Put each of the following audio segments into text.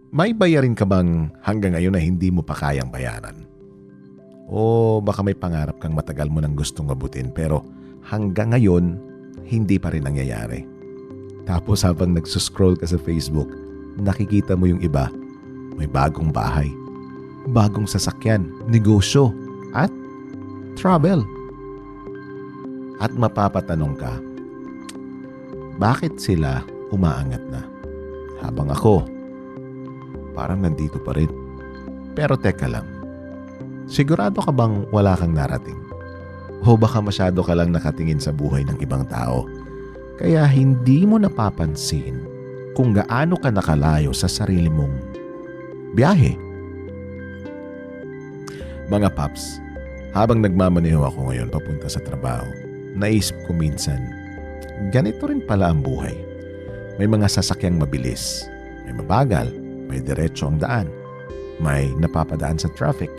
May bayarin ka bang hanggang ngayon na hindi mo pa kayang bayaran? O baka may pangarap kang matagal mo nang gustong mabutin pero hanggang ngayon, hindi pa rin nangyayari. Tapos habang nagsuscroll ka sa Facebook, nakikita mo yung iba, may bagong bahay, bagong sasakyan, negosyo, at travel. At mapapatanong ka, bakit sila umaangat na? Habang ako, parang nandito pa rin. Pero teka lang, sigurado ka bang wala kang narating? O baka masyado ka lang nakatingin sa buhay ng ibang tao, kaya hindi mo napapansin kung gaano ka nakalayo sa sarili mong biyahe? Mga paps, habang nagmamaneho ako ngayon papunta sa trabaho, naisip ko minsan, ganito rin pala ang buhay. May mga sasakyang mabilis, may mabagal, may diretso ang daan, may napapadaan sa traffic,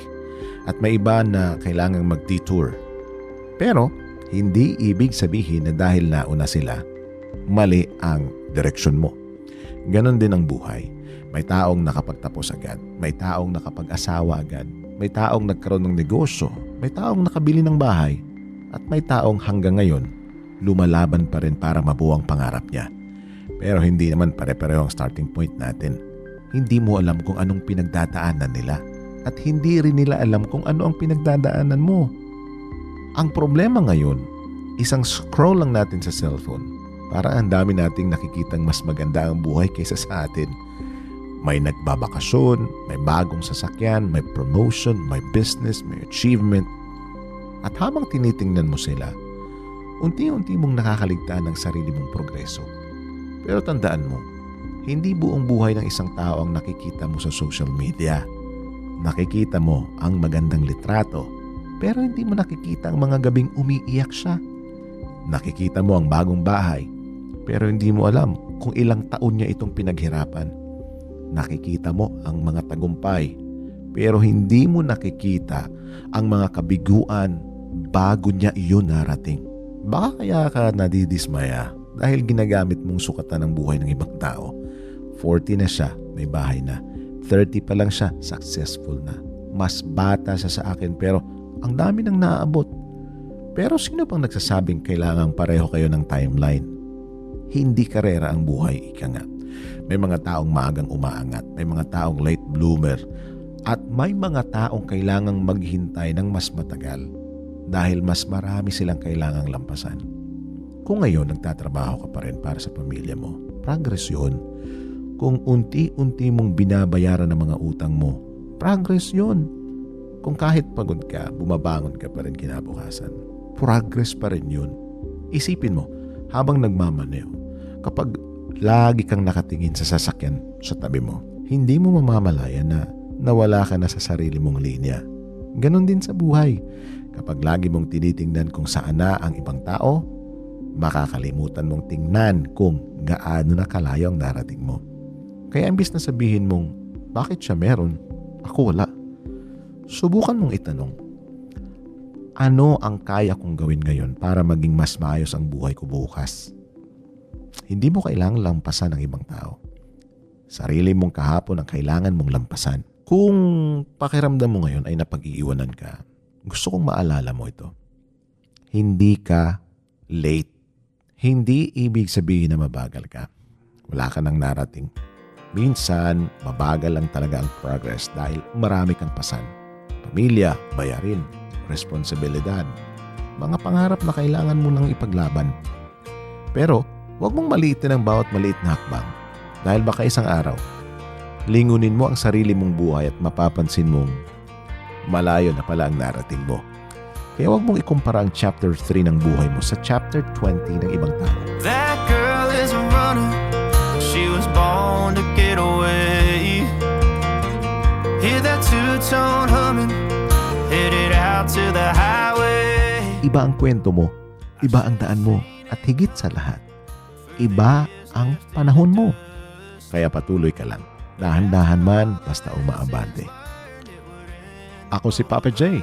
at may iba na kailangang mag-detour. Pero hindi ibig sabihin na dahil nauna sila, mali ang direksyon mo. Ganon din ang buhay. May taong nakapagtapos agad, may taong nakapag-asawa agad, may taong nagkaroon ng negosyo, may taong nakabili ng bahay, at may taong hanggang ngayon lumalaban pa rin para mabuo ang pangarap niya. Pero hindi naman pare-pareho ang starting point natin. Hindi mo alam kung anong pinagdadaanan nila at hindi rin nila alam kung ano ang pinagdadaanan mo. Ang problema ngayon, isang scroll lang natin sa cellphone. Para ang dami nating nakikitang mas maganda ang buhay kaysa sa atin. May nagbabakasyon, may bagong sasakyan, may promotion, may business, may achievement. At habang tinitingnan mo sila, unti-unti mong nakakaligtaan ng sarili mong progreso. Pero tandaan mo, hindi buong buhay ng isang tao ang nakikita mo sa social media. Nakikita mo ang magandang litrato, pero hindi mo nakikita ang mga gabing umiiyak siya. Nakikita mo ang bagong bahay, pero hindi mo alam kung ilang taon niya itong pinaghirapan. Nakikita mo ang mga tagumpay, pero hindi mo nakikita ang mga kabiguan bago niya iyon narating. Baka kaya ka nadidismaya dahil ginagamit mong sukatan ng buhay ng ibang tao. 40 na siya, may bahay na. 30 pa lang siya, successful na. Mas bata siya sa akin pero ang dami nang naaabot. Pero sino pang nagsasabing kailangang pareho kayo ng timeline? Hindi karera ang buhay, ika nga. May mga taong maagang umaangat, may mga taong late bloomer, at may mga taong kailangang maghintay ng mas matagal dahil mas marami silang kailangang lampasan. Kung ngayon nagtatrabaho ka pa rin para sa pamilya mo, progress yun. Kung unti-unti mong binabayaran ang mga utang mo, progress yun. Kung kahit pagod ka, bumabangon ka pa rin kinabukasan, progress pa rin yun. Isipin mo, habang nagmamaneho, kapag lagi kang nakatingin sa sasakyan sa tabi mo, hindi mo mamamalayan na nawala ka na sa sarili mong linya. Ganon din sa buhay. Kapag lagi mong tinitingnan kung saan na ang ibang tao, makakalimutan mong tingnan kung gaano na kalayo ang narating mo. Kaya imbis na sabihin mong, bakit siya meron? Ako wala. Subukan mong itanong, ano ang kaya kong gawin ngayon para maging mas maayos ang buhay ko bukas? Hindi mo kailangang lampasan ang ibang tao. Sarili mong kahapon ang kailangan mong lampasan. Kung pakiramdam mo ngayon ay napag-iiwanan ka, gusto kong maalala mo ito. Hindi ka late. Hindi ibig sabihin na mabagal ka. Wala ka nang narating. Minsan, mabagal lang talaga ang progress dahil marami kang pasan. Pamilya, bayarin, responsibilidad, mga pangarap na kailangan mo nang ipaglaban. Pero, huwag mong maliitin ang bawat maliit na hakbang dahil baka isang araw, lingunin mo ang sarili mong buhay at mapapansin mong malayo na pala ang narating mo. Kaya huwag mong ikumpara ang chapter 3 ng buhay mo sa chapter 20 ng ibang tao. That girl is a runner. She was born to get away. Hear that two-tone humming, headed out to the highway. Iba ang kwento mo, iba ang daan mo, at higit sa lahat, iba ang panahon mo. Kaya patuloy ka lang. Dahan-dahan man, basta umaabante. Ako si Papa J.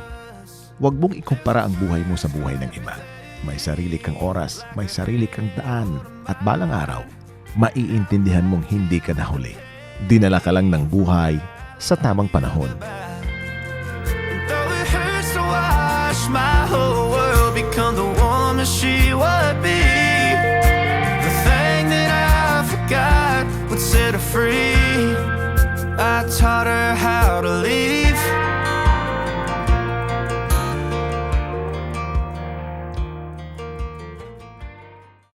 Huwag mong ikumpara ang buhay mo sa buhay ng iba. May sarili kang oras, may sarili kang daan, at balang araw, maiintindihan mong hindi ka nahuli. Dinala ka lang ng buhay sa tamang panahon. Though it hurts to watch my whole world become the woman she would be, the thing that I forgot would set her free. I taught her